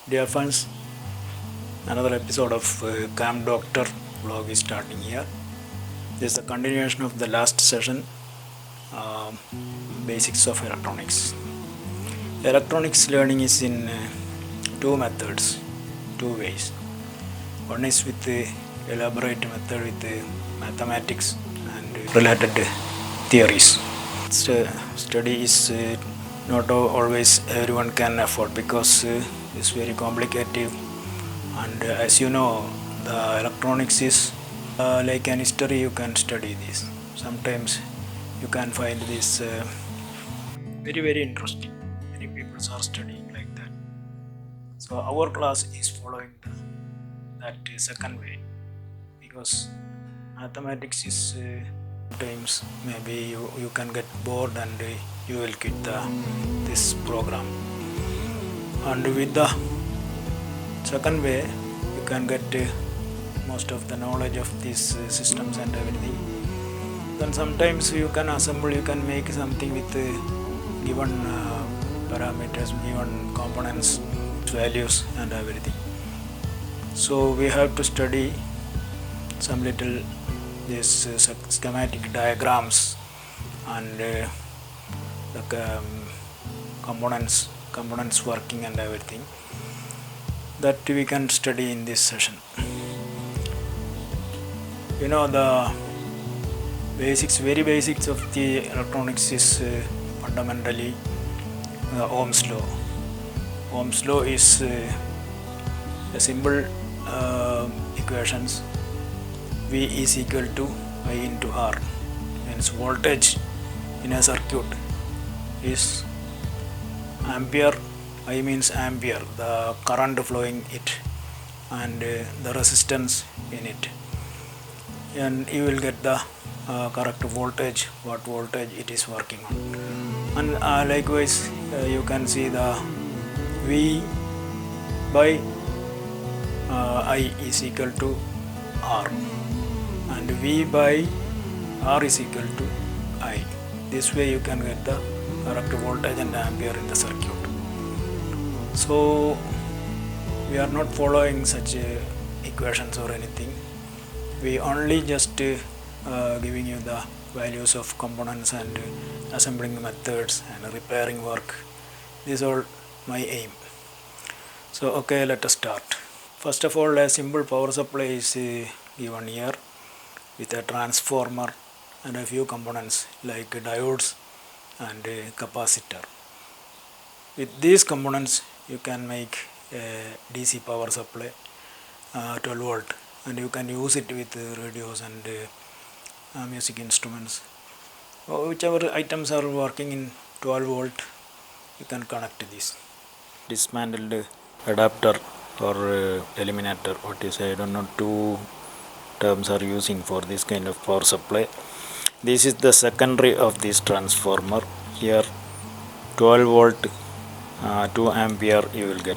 Dear friends, another episode of Camp Doctor vlog is starting here. This is a continuation of the last session, Basics of Electronics. Electronics learning is in two methods, two ways. One is with the elaborate method with the mathematics and related theories. Study is not always everyone can afford because it's very complicated, and as you know, the electronics is like an history. You can study this. Sometimes you can find this very interesting. Many people are studying like that. So our class is following that second way, because mathematics is sometimes maybe you can get bored and you will quit this program, and with the second way you can get most of the knowledge of these systems and everything. Then sometimes you can assemble, you can make something with given parameters, given components, values and everything. So we have to study some little these schematic diagrams and the components working and everything that we can study in this session. You know, the very basics of the electronics is fundamentally Ohm's law. Ohm's law is a simple equations. V is equal to I into R, means voltage in a circuit is ampere. I means ampere, the current flowing it, and the resistance in it, and you will get the correct voltage, what voltage it is working on. And likewise you can see the V by I is equal to R, and V by R is equal to I. This way you can get the correct voltage and ampere in the circuit. So we are not following such equations or anything. We only just giving you the values of components and assembling methods and repairing work. This is all my aim. So okay, let us start. First of all, a simple power supply is given here with a transformer and a few components like diodes and a capacitor. With these components you can make a DC power supply 12 volt, and you can use it with radios and music instruments. Whichever items are working in 12 volt, you can connect this. Dismantled adapter or eliminator, what is I don't know, two terms are using for this kind of power supply. This is the secondary of this transformer. Here 12 volt 2 ampere you will get,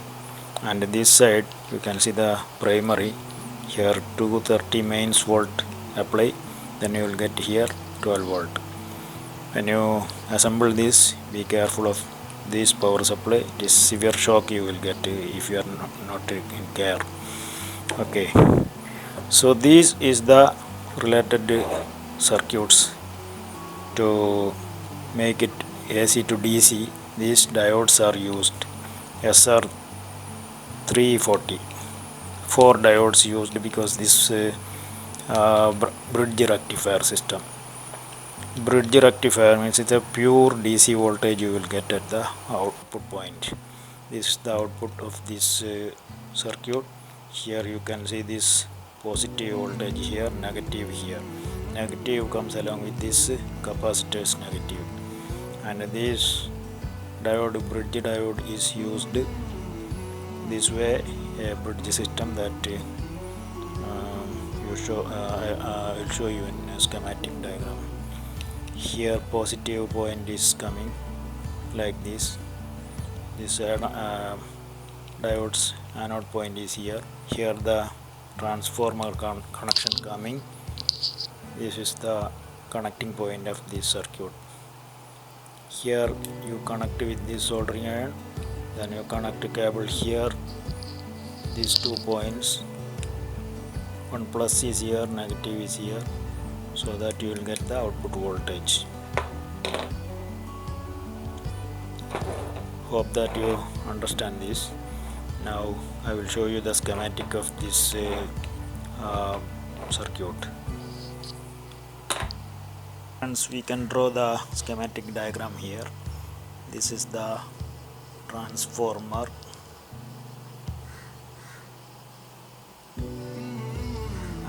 and this side you can see the primary. Here 230 mains volt apply, then you will get here 12 volt. When you assemble this, be careful of this power supply. It is severe shock you will get if you are not taking care. Okay, so this is the related circuits. To make it AC to DC, these diodes are used. SR340, 4 diodes used because this bridge rectifier system. Bridge rectifier means it's a pure DC voltage you will get at the output point. This is the output of this circuit. Here you can see this positive voltage here, negative here. Negative comes along with this capacitor's negative, and this diode, bridge diode, is used this way, a bridge system that I will show you in a schematic diagram. Here positive point is coming like this. This diode's anode point is here. Here the transformer connection coming. This is the connecting point of this circuit. Here you connect with this soldering iron, then you connect a cable here these 2 points, one plus is here, negative is here, so that you will get the output voltage. Hope that you understand this. Now I will show you the schematic of this circuit. Friends, we can draw the schematic diagram here. This is the transformer,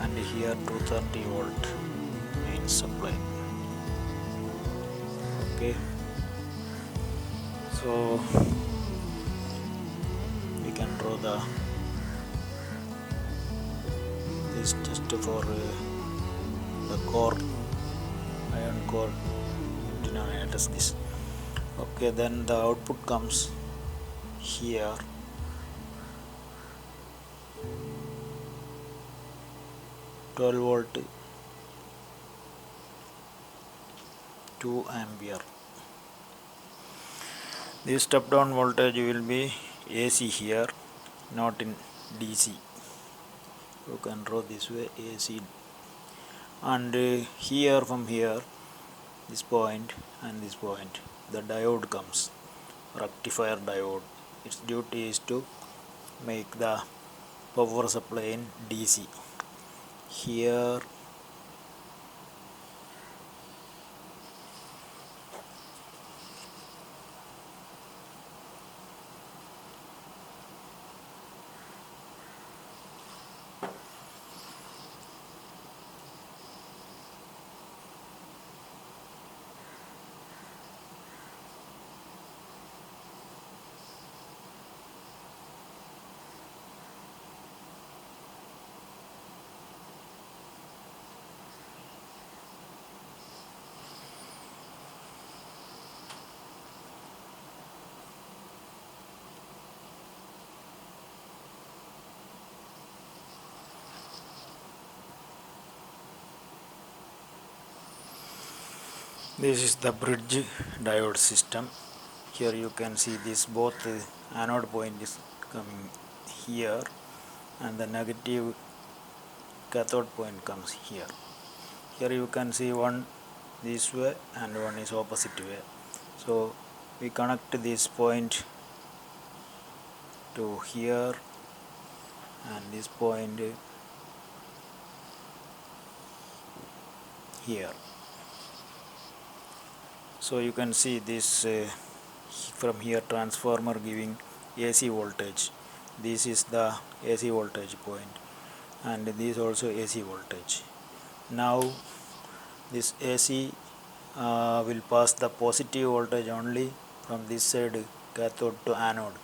and here 230 volt main supply. Okay, so we can draw this just for the core, iron core denominators this. Okay, then the output comes here. volt 2 ampere. This step down voltage will be AC here, not in DC. You can draw this way, AC, and here from here, this point and this point, the diode comes, rectifier diode. Its duty is to make the power supply in DC. Here this is the bridge diode system. Here you can see this both anode point is coming here, and the negative cathode point comes here. Here you can see one this way and one is opposite way. So we connect this point to here and this point here. So you can see this from here transformer giving AC voltage. This is the AC voltage point, and this also AC voltage. Now this AC will pass the positive voltage only from this side, cathode to anode.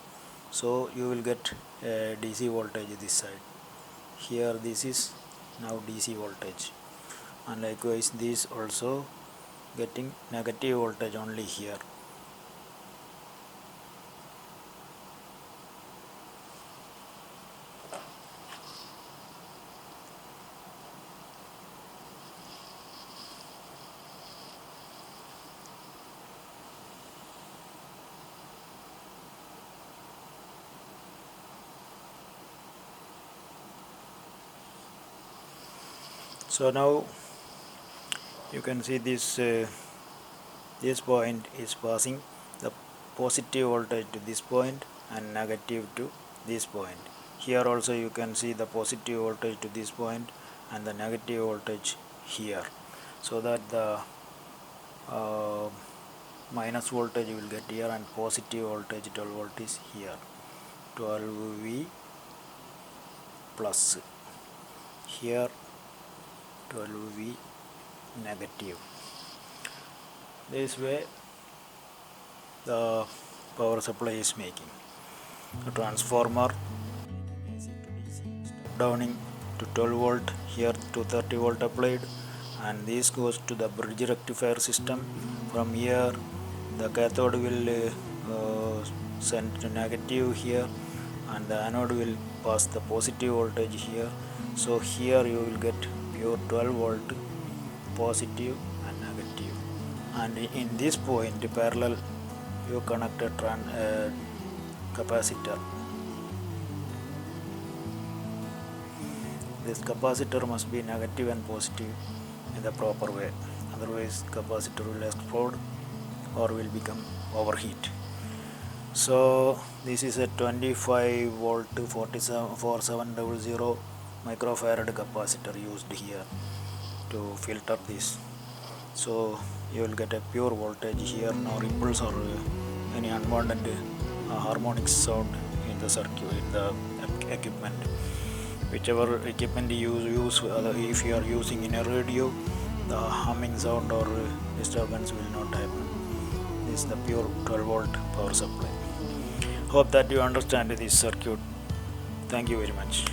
So you will get a DC voltage this side. Here this is now DC voltage, and likewise this also getting negative voltage only here. So now you can see this point is passing the positive voltage to this point and negative to this point. Here also you can see the positive voltage to this point and the negative voltage here, so that the minus voltage you will get here and positive voltage 12 volt is here, 12V plus, here 12V negative. This way the power supply is making. A transformer step downing to 12 volt, here 230 volt applied, and this goes to the bridge rectifier system. From here the cathode will send to negative here, and the anode will pass the positive voltage here. So here you will get pure 12 volt positive and negative, and in this point parallel you connect a capacitor. this capacitor must be negative and positive in the proper way, otherwise capacitor will explode or will become overheat. So this is a 25 volt 4700 microfarad capacitor used here to filter this. So you will get a pure voltage here, no ripples or any unwanted harmonic sound in the circuit, in the equipment. Whichever equipment you use, if you are using in a radio, the humming sound or disturbance will not happen. This is the pure 12 volt power supply. Hope that you understand this circuit. Thank you very much.